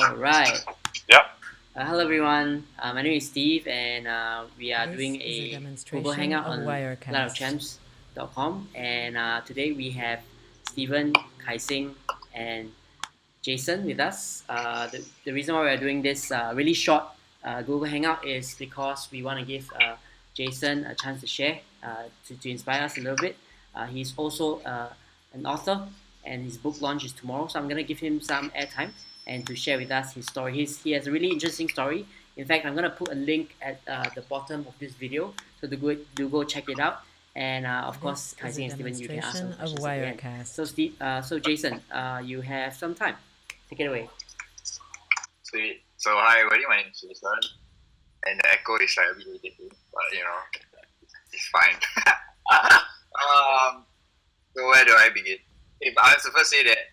All right. Yep. Hello, everyone. My name is Steve, and we are This doing is a a Google demonstration Hangout of on Wirecast. cloudofchamps.com. And today we have Stephen, Kaising, and Jason with us. The reason why we're doing this really short Google Hangout is because we want to give Jason a chance to share, to inspire us a little bit. He's also an author, and his book launch is tomorrow, so I'm going to give him some airtime and to share with us his story. He has a really interesting story. In fact, I'm going to put a link at the bottom of this video, so do go check it out. And of course, This is Kaising a and Steven, you can ask some demonstration of questions at the end. So, Wirecast. So Jason, you have some time. Take it away. Sweet. So hi everybody, my name is Jason, and the echo is like a bit irritating, but it's fine. So where do I begin? Okay, but I have to first say that.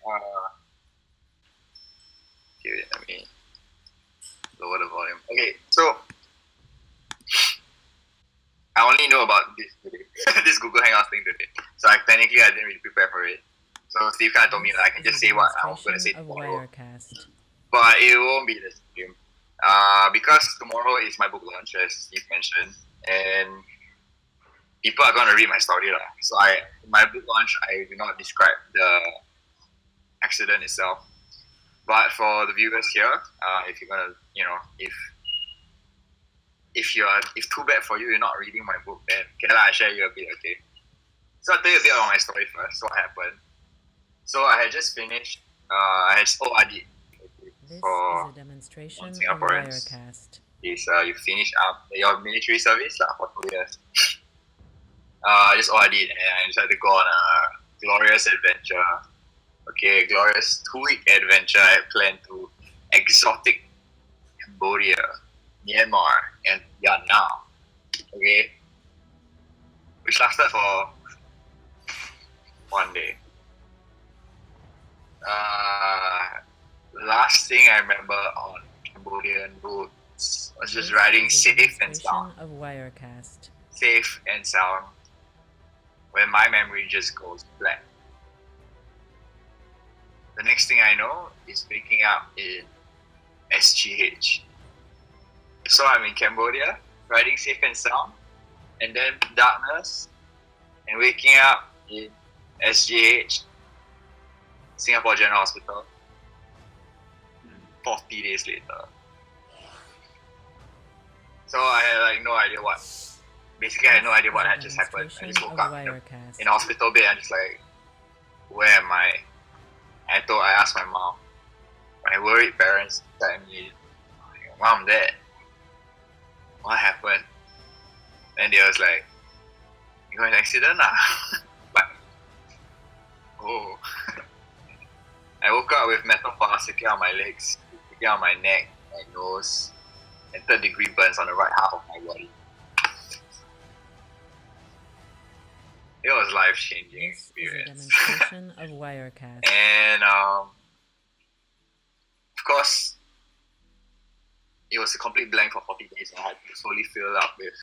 Okay, let me lower the volume. Okay, so I only know about this today, this Google Hangouts thing today. So technically I didn't really prepare for it. So Steve kind of told me that I can just say what I'm going to say tomorrow. Wirecast. But it won't be the same. Because tomorrow is my book launch, as Steve mentioned, and people are gonna read my story. So in my book launch, I do not describe the accident itself. But for the viewers here, if you're gonna, if too bad for you, you're not reading my book, then I share you a bit, okay? So I'll tell you a bit about my story first. What happened? So I had just finished. I had ORD. This For is a demonstration of Singaporeans. Wirecast. Is you finish up your military service for 2 years. Just all I did, and I decided to go on a glorious adventure. Okay, glorious 2-week adventure. I planned to exotic Cambodia, Myanmar, and Vietnam. Okay, which lasted for 1 day. Last thing I remember on Cambodian roads was just riding safe and sound. Of Wirecast. Safe and sound. When my memory just goes blank. The next thing I know is waking up in SGH. So I'm in Cambodia, riding safe and sound, and then darkness, and waking up in SGH, Singapore General Hospital, 40 days later. So I had no idea what. Basically, I had no idea what had just happened. I just woke up in a hospital bed and just like, where am I? I asked my mom. My worried parents told me, Mom, Dad, what happened? And they was like, you got an accident lah. But, oh. I woke up with metal bars sticking out my legs, sticking out my neck, my nose, and 3rd-degree burns on the right half of my body. It was a life-changing experience. This is a demonstration of Wirecast. And of course, it was a complete blank for 40 days, and I had to slowly fill up with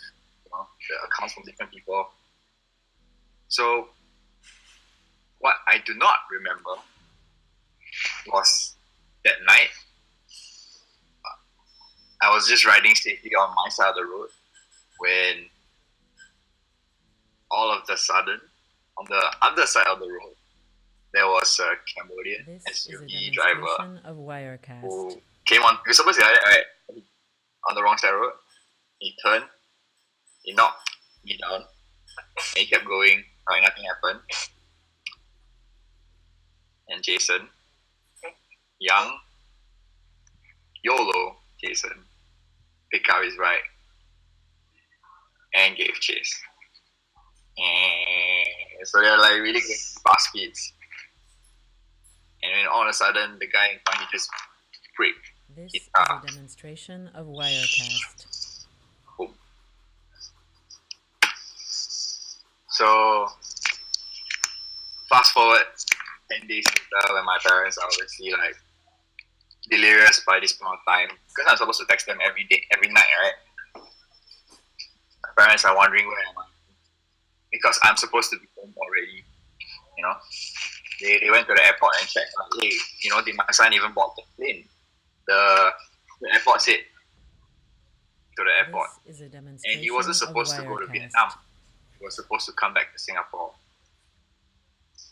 the accounts from different people. So, what I do not remember was that night, I was just riding safely on my side of the road when all of a sudden, on the other side of the road, there was a Cambodian SUV driver of Wirecast. who came on. He was supposed to be right, on the wrong side of the road. He turned, he knocked me down, and he kept going. Like nothing happened. And Jason, young, YOLO Jason, picked up his bike and gave chase. And so they're like really going fast speeds. And then all of a sudden, the guy in front, he just braked. This is a demonstration of Wirecast. Boom. So, fast forward 10 days later, when my parents are obviously like delirious by this point of time, because I'm supposed to text them every day, every night, right? My parents are wondering where am I, because I'm supposed to be home already. They went to the airport and checked, like, hey, did my son even board the plane? the airport said to the airport. This is a And demonstration he wasn't of supposed to go to Wirecast. Vietnam. He was supposed to come back to Singapore.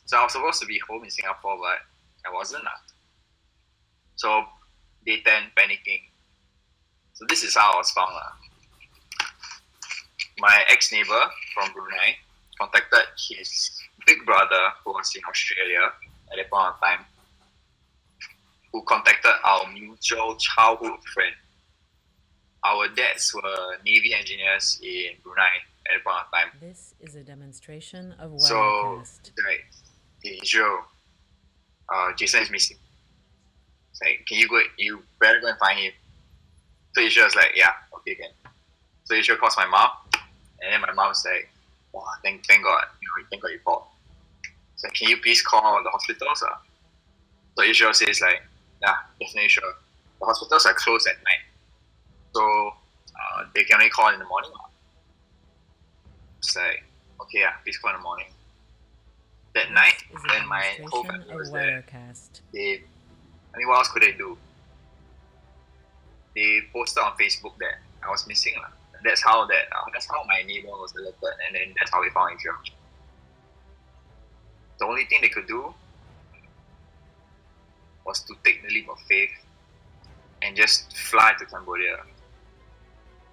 So I was supposed to be home in Singapore, but I wasn't. So day 10, panicking. So this is how I was found. My ex-neighbor from Brunei contacted his big brother who was in Australia at that point of time, who contacted our mutual childhood friend. Our dads were Navy engineers in Brunei at that point of time. This is a demonstration of So, Wirecast. like, in Israel, Jason is missing. It's like, can you go? You better go and find him. So Israel was like, yeah, okay, can. So Israel calls my mom, and then my mom's like, wow, thank God, thank God you called. So can you please call the hospitals? So Israel says like, yeah, definitely sure. The hospitals are closed at night, so they can only call in the morning. It's like, okay, yeah, please call in the morning. That night, This is a when my whole demonstration family of was there, Wirecast. what else could they do? They posted on Facebook that I was missing. That's how my neighbor was alerted, and then that's how we found Israel. The only thing they could do was to take the leap of faith and just fly to Cambodia.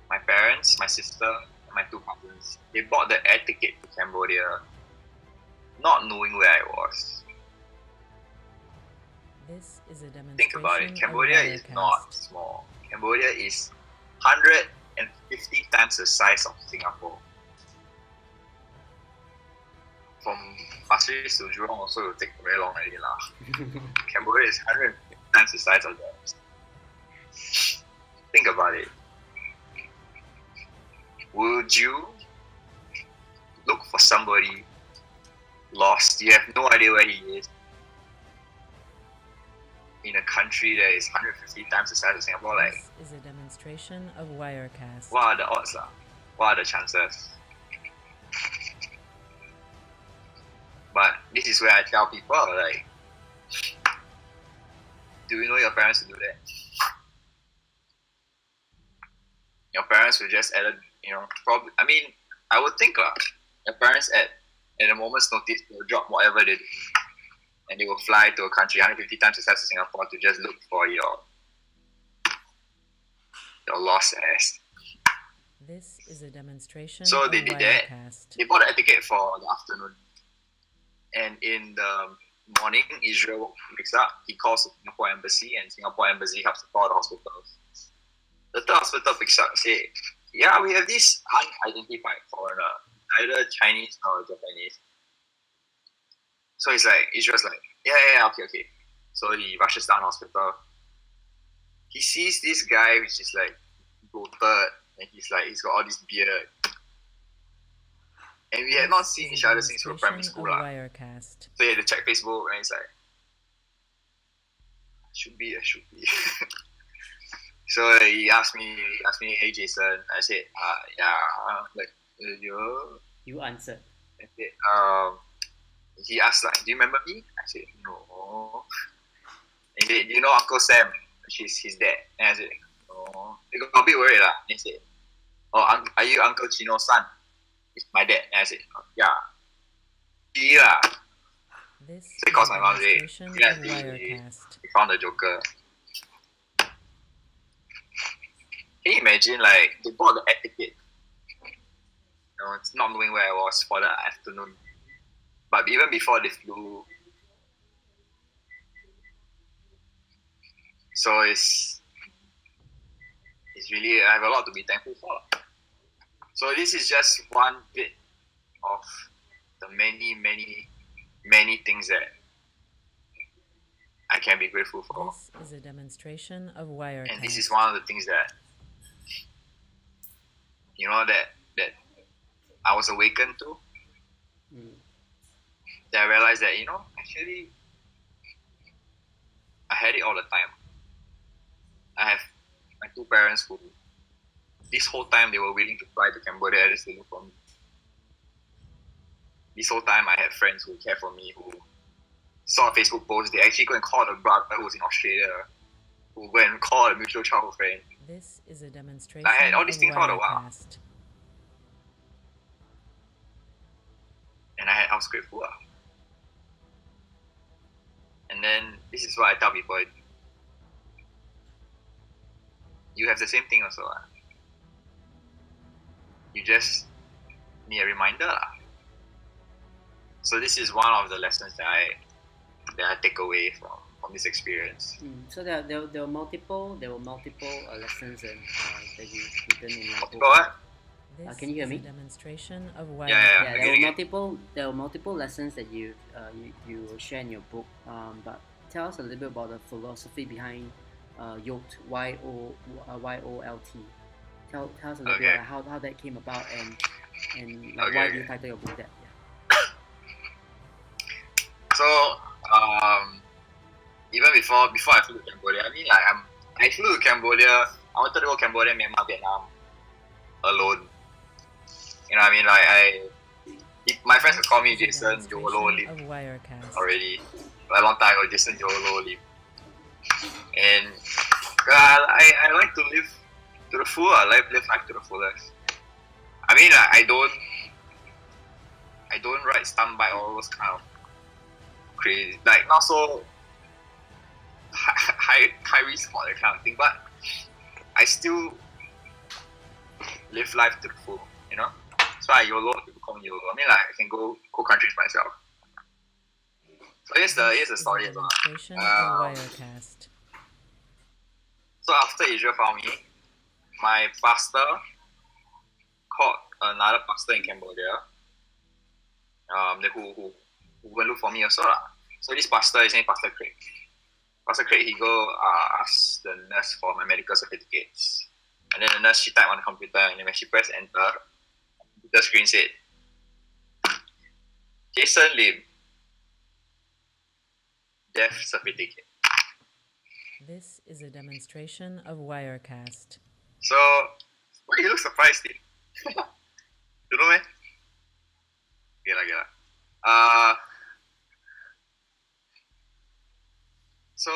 My parents, my sister, and my 2 cousins, they bought the air ticket to Cambodia, not knowing where I was. This is a demonstration Think about it, of Cambodia is Wirecast. not small. Cambodia is 150 times the size of Singapore. From Pasir Ris to Jurong also will take very long already lah. Cambodia is 150 times the size of that. Think about it. Would you look for somebody lost? You have no idea where he is, in a country that is 150 times the size of Singapore? Like, This is a demonstration of Wirecast. what are the odds? What are the chances? But this is where I tell people, like, do you know your parents will do that? Your parents will just add, probably. I mean, I would think your parents at a moment's notice will drop whatever they do, and they will fly to a country 150 times the size of Singapore to just look for your lost ass. This is a demonstration So of they did that. Wirecast. They bought a ticket for the afternoon, and in the morning, Israel wakes up. He calls the Singapore embassy, and Singapore embassy helps to call the hospital. The third hospital picks up and says, yeah, we have this unidentified foreigner, either Chinese or Japanese. So he's like, Israel's like, yeah, okay. So he rushes down hospital. He sees this guy which is like bloated, and he's got all this beard. And we had not seen each other since we were primary school. Wirecast. So he had to check Facebook, and he's like, should be. So he asked me, hey Jason. I said, yeah, You answered. I said, he asked like, do you remember me? I said, no. And he said, do you know Uncle Sam? She's his dad. And I said, no. He got a bit worried lah. And he said, oh, are you Uncle Chino's son? It's my dad. And I said, oh, yeah. Yeah. This So he calls my mom and is said, a yeah, demonstration of we Wirecast. found the Joker. Can you imagine, like, they bought the air ticket, it's not knowing where I was for the afternoon. But even before they flew, so it's really, I have a lot to be thankful for. So this is just one bit of the many things that I can be grateful for. This is a demonstration of Wirecast. And this is one of the things that that I was awakened to. That I realized that, actually I had it all the time. I have my 2 parents who this whole time they were willing to fly to Cambodia just to look for me. This whole time I had friends who cared for me, who saw a Facebook post, they actually go and call the brother who was in Australia, who who go and call a mutual childhood friend. This is a demonstration I had all of these things all the while. Wirecast. And I was grateful. And then this is what I tell people. You have the same thing also. You just need a reminder. So this is one of the lessons that I take away from this experience. So there were multiple lessons and that you've written in your Multiple book. what? This Can you hear is me? a demonstration of Yeah. Wirecast. Yeah, there were multiple lessons that you share in your book. But tell us a little bit about the philosophy behind Yolt, YOLT. Tell us a little bit about how that came about and like why do you title your book that? Yeah. So even before I flew to Cambodia, I mean like I flew to Cambodia. I wanted to go Cambodia, Myanmar, Vietnam alone. You know what I mean? Like my friends would call me Jason YOLO Lim already. A long time ago, Jason YOLO Lim. And I like to live to the full. I live life to the fullest. I mean, I don't ride stunt bike or those kind of crazy, like not so high risk for that kind of thing. But I still live life to the full, you know. So I YOLO, people call me YOLO. I mean, like I can go countries myself. So here's the story as well. Wirecast. So after Israel found me, my pastor called another pastor in Cambodia. Who went look for me also lah. So this pastor, his name Pastor Craig. Pastor Craig, he go ask the nurse for my medical certificates. And then the nurse, she typed on the computer, and then when she pressed enter, the screen said, Jason Lim, death certificate. This is a demonstration of Wirecast. So, why you look surprised? You know, man? Gila. So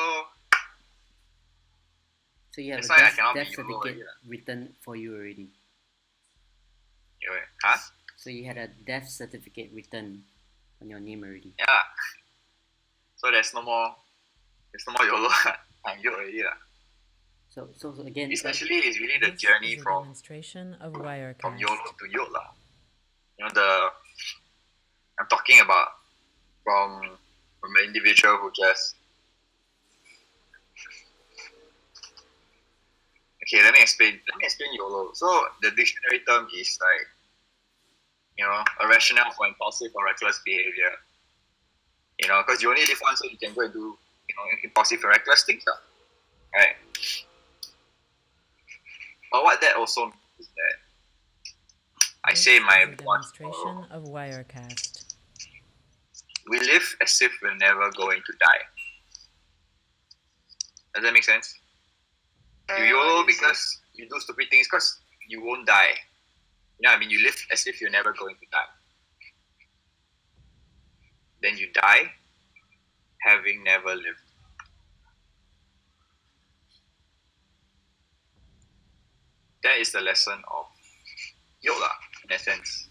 you have a that's why I death cannot be YOLO certificate already. written for you already. Huh? So you had a death certificate written on your name already. Yeah. So there's no more YOLO. I'm YOLO already lah. So again, Essentially, it's really the This journey is a from demonstration of Wirecast. YOLO to YOLO lah. You know, I'm talking about from an individual who just. Okay, let me explain YOLO. So the dictionary term is like, you know, a rationale for impulsive or reckless behavior. You know, because you only live once, so you can go and do, you know, impulsive or reckless things, right? But what that also means is that I say my one demonstration of Wirecast. we live as if we're never going to die. Does that make sense? You YOLO because you do stupid things because you won't die. You know what I mean? You live as if you're never going to die. Then you die having never lived. That is the lesson of YOLO, in a sense.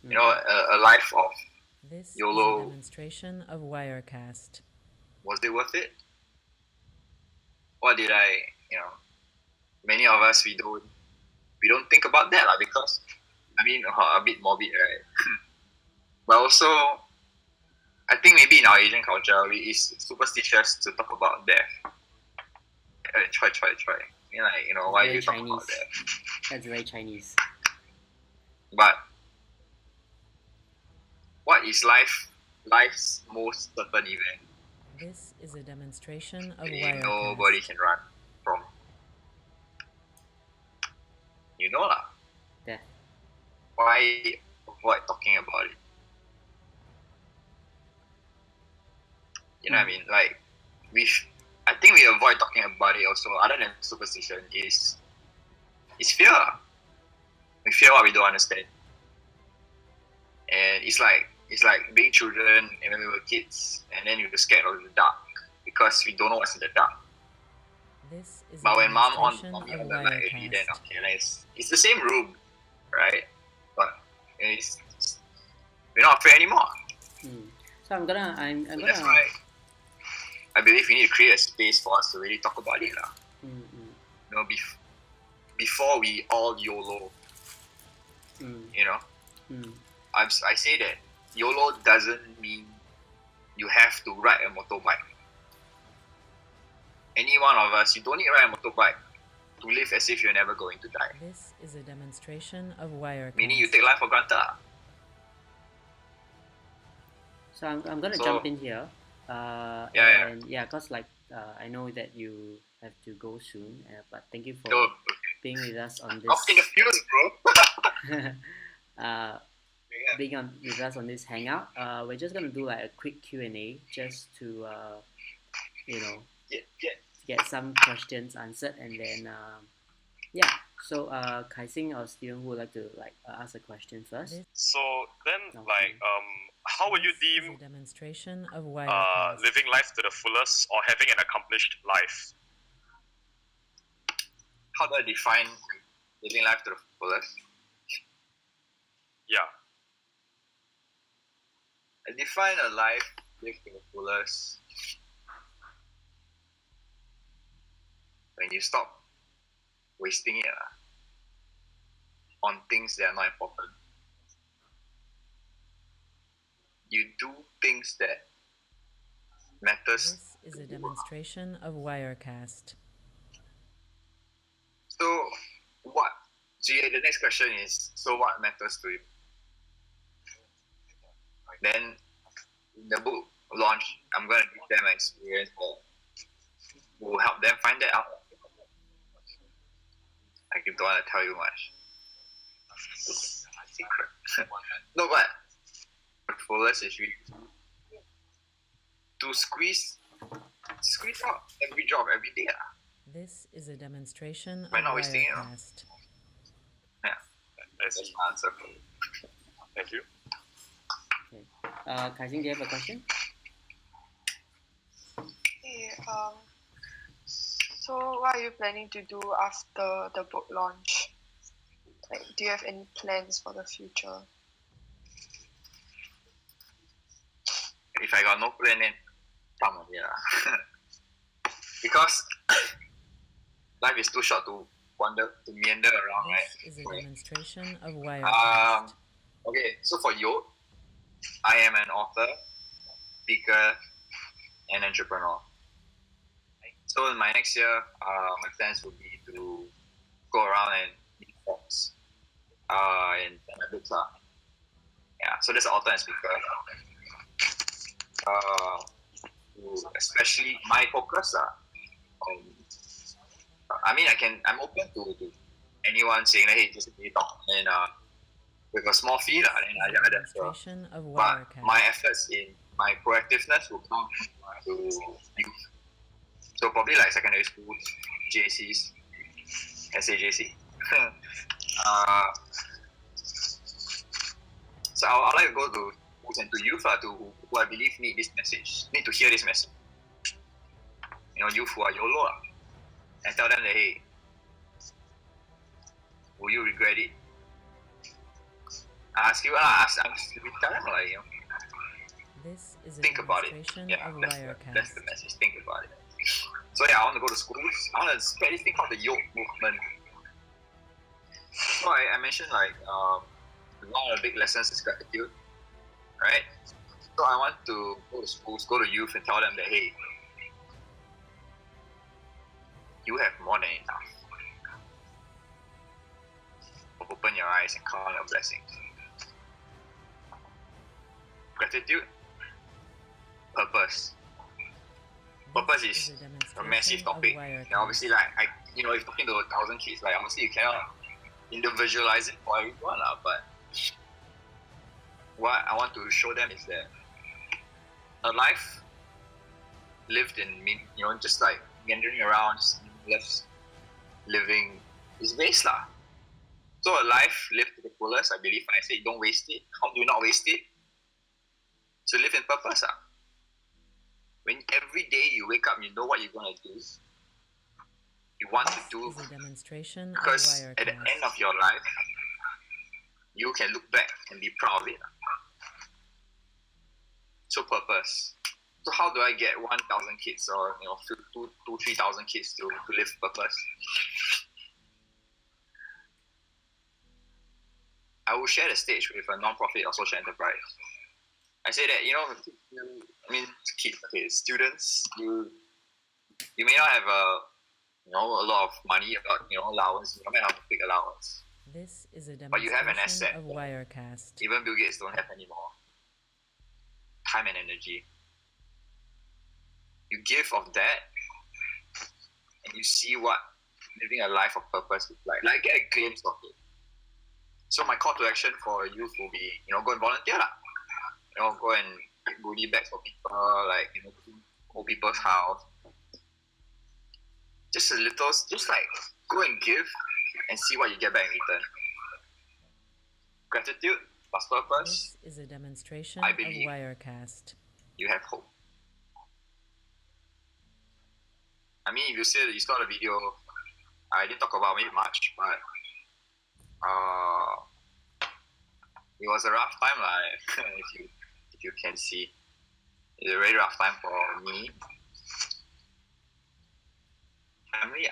You know, a life of This YOLO. is a demonstration of Wirecast. Was it worth it? What did I, you know, many of us, we don't think about that because, I mean, a bit morbid, right? But also, I think maybe in our Asian culture, it's superstitious to talk about death. Try. I mean, like, you know, why very you talk Chinese. about death? That's very Chinese. But what is life's most certain event? This is a demonstration of Nobody Wirecast. can run from. You know lah. Death. Why avoid talking about it? You know what I mean? Like, I think we avoid talking about it also, other than superstition, is fear. We fear what we don't understand. And it's like being children and when we were kids, and then we were scared of the dark because we don't know what's in the dark. This is a But when mom on demonstration me of on the night already, then Wirecast. okay, like it's the same room, right? But it's we're not afraid anymore. So I'm So gonna that's why I believe we need to create a space for us to really talk about it, lah. You know, before we all YOLO. You know, I say that YOLO doesn't mean you have to ride a motorbike. Any one of us, you don't need to ride a motorbike to live as if you're never going to die. This is a demonstration of Wirecast. Meaning you take life for granted. So I'm gonna jump in here. Cause I know that you have to go soon, but thank you for being with us on this. Off in the fuse, bro. Being with us on this hangout. We're just gonna do like a quick Q&A just to get some questions answered, and then So Kai-Sing or Steven, who would like to ask a question first? So then, how would you deem a demonstration of Wirecast. living life to the fullest or having an accomplished life? How do I define living life to the fullest? Yeah. I define a life lived to the fullest when you stop wasting it on things that are not important. You do things that matters. This is a demonstration of Wirecast. So what? The next question is, so what matters to you? Then in the book launch, I'm going to give them an experience that will help them find that out. I don't want to tell you much. Secret. No, but the fullest is really to squeeze out every job every day. This is a demonstration of We're not wasting it. Wirecast. Yeah, that's my answer. Thank you. Okay. Kai-Sing, do you have a question? Hey, so what are you planning to do after the book launch? Like, do you have any plans for the future? If I got no plan, then come on here. Because life is too short to meander around, right? This is a demonstration of Wirecast. Okay, so for Yolt, I am an author, speaker, and entrepreneur. So in my next year, my plans would be to go around and meet folks and my books. Yeah, so that's author and speaker. Especially my focus. I'm open to anyone saying, hey, just talk, and with a small fee, Demonstration of but Wirecast. my efforts in my proactiveness will come to youth. So probably like secondary school, JCs, SAJC. So I'd like to go to schools and to youth who I believe need this message, need to hear this message. Youth who are YOLO, and tell them that, hey, will you regret it? I ask you, tell them This is a think about it. demonstration Yeah, of that's Wirecast. the message. Think about it. So yeah, I want to go to schools. I want to spread this thing called the Yolt movement. So I mentioned one of the big lessons is gratitude, right? So I want to go to schools, go to youth, and tell them that, hey, you have more than enough. Open your eyes and count your blessings. Gratitude, purpose. Purpose is a massive topic. And obviously, if you're talking to 1,000 kids, obviously you cannot individualize it for everyone, but what I want to show them is that a life lived in, just like meandering around, just living is waste lah. So a life lived to the fullest, I believe, when I say don't waste it, how do you not waste it? To live in purpose. When every day you wake up, you know what you're going to do. you want to do, This is a demonstration of because at the Wirecast. end of your life, you can look back and be proud of it. So purpose. So how do I get 1,000 kids or 3,000 kids to live purpose? I will share the stage with a non-profit or social enterprise. I say that kids, students, you may not have a lot of money, allowance. You may not have a big allowance. This is a But you have an demonstration asset. of Wirecast. Even Bill Gates don't have anymore. Time and energy. You give of that, and you see what living a life of purpose is like. Like, get a glimpse of it. So my call to action for youth will be, go and volunteer lah. Go and get goodie bags for people, old people's house. Just go and give and see what you get back in return. Gratitude plus purpose. This is a demonstration I of believe Wirecast. you have hope. I mean, if you saw the video, I didn't talk about it much, but it was a rough time, if you can see. It's a very rough time for me. Family, yeah.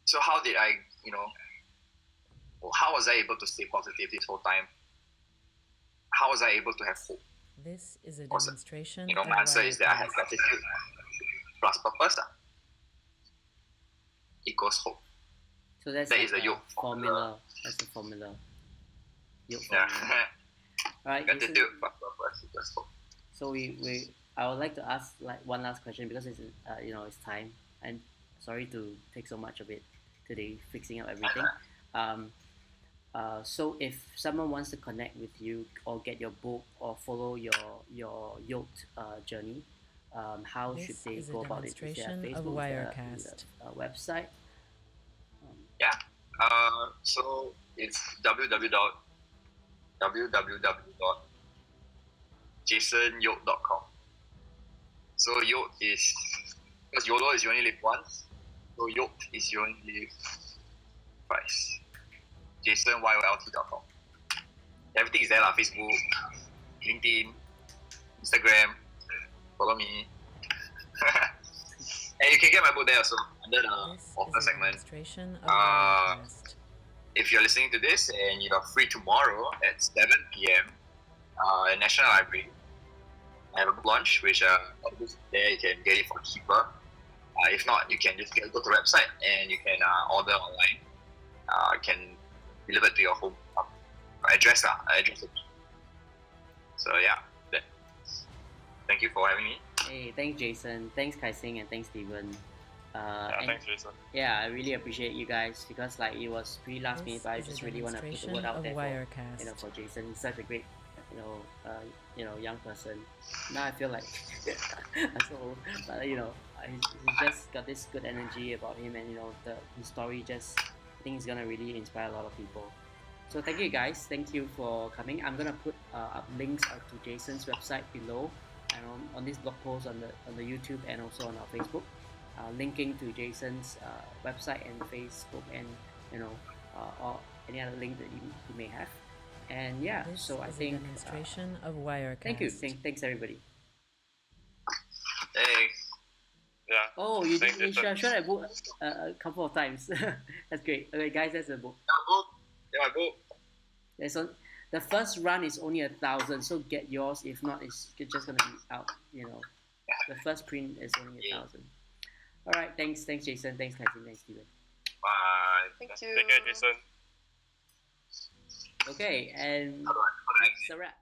So how did I, how was I able to stay positive this whole time? How was I able to have hope? This is a demonstration of My answer is that I have Wirecast. gratitude plus purpose equals hope. So that is the Yolt formula. That's the formula. Yolt formula. Yeah. Alright, Gratitude Jason, plus purpose equals hope. so I would like to ask one last question because it's it's time, and sorry to take so much of it today, fixing up everything. So if someone wants to connect with you or get your book or follow your Yolt journey, how This should they is a go about it? Is there a demonstration of Facebook, Wirecast. website? Yeah. So it's www.jasonyolt.com. So Yolt is, because YOLO is you only live once, so Yolt is you only live twice. JasonYolt.com. Everything is there lah. Facebook, LinkedIn, Instagram. Follow me. And you can get my book there also under the This author is a segment. demonstration of Uh, Wirecast. If you're listening to this and you're free tomorrow at 7 p.m. At National Library, I have a book launch, which all the books there you can get it for cheaper. If not, you can just go to the website and you can order online. I can deliver to your home address. So yeah, thank you for having me. Hey, thanks Jason, thanks Kai-Sing, and thanks Steven. And Thanks, Jason. yeah, I really appreciate you guys because it was pretty last minute, but I This is just a really want to put the demonstration word out of there Wirecast. for Jason. He's such a great young person. Now I feel like I'm so old, but he just got this good energy about him, and his story just, I think it's gonna really inspire a lot of people. So thank you guys, thank you for coming. I'm gonna put up links to Jason's website below, and on this blog post on the YouTube and also on our Facebook, linking to Jason's website and Facebook, and or any other link that you may have. And yeah, This so I is a think demonstration of Wirecast. thank you, thanks everybody. Hey, Yeah. Oh, you Thanks, did Jason. share that book a couple of times. That's great. Okay, guys, that's the book. my book. The first run is only 1,000, so get yours. If not, it's just gonna be out. The first print is only 1,000. All right, thanks, Jason, thanks, Kai-Sing, thanks, Steven. Bye. Thank you. Take care, Jason. Okay, and How do I that's a wrap.